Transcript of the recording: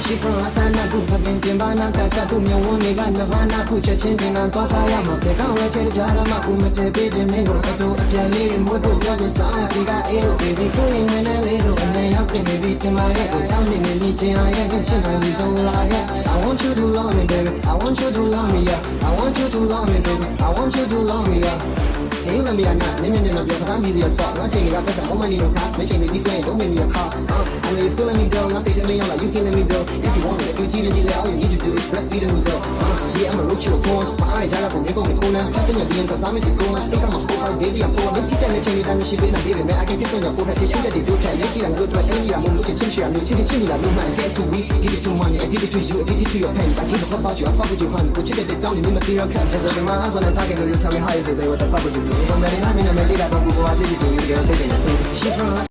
She from Asana, who's the Bimbana, Kachatu, Mewoniga, Navana, Kucha, Chintin, and Twasayama, the Kawaka, Jarama, Kumate, Pidgin, Mingo, a lady, Moto, Yoga, Sama, Tiga, Ero, baby, cooling when a little, and then up in the beat in my head, sounding in the chin, I am China, he's all I want you to love me, baby, I want you to love me, yeah, I want you to love me, baby, I want you to love me, yeah. Hey, let me not, minute of your time, easy as fuck. I'm taking up some money, no crap, making me be saying, don't make me a car. I know you're feeling me, girl. Not say to me, I'm like, you killing me, girl. If you want it, if you cheat and you all you need to do is breastfeed and girl. Yeah, I'm a roach, you're a corn. My eye, I can make on the corner. Casting your DM, cause I miss it so much. Think I'm a sport, baby, I'm so I'm teaching the chain, you done, she been a baby, man. I can kiss on your forehead, they shoot that they do, can make it and good, but any, I'm looking to you, I'm looking to you, like, no man, get too weak, give it to money, I give it to you, I give it to your pens. I give a fuck about you, I fuck with you, honey. Put you get it down in the material camp. Just look in my eyes when I'm talking to you, tell me how is it, what the fuck would you do? I'm ready, I'm in a medida, don't go, I did it to you, girl, say it. She's from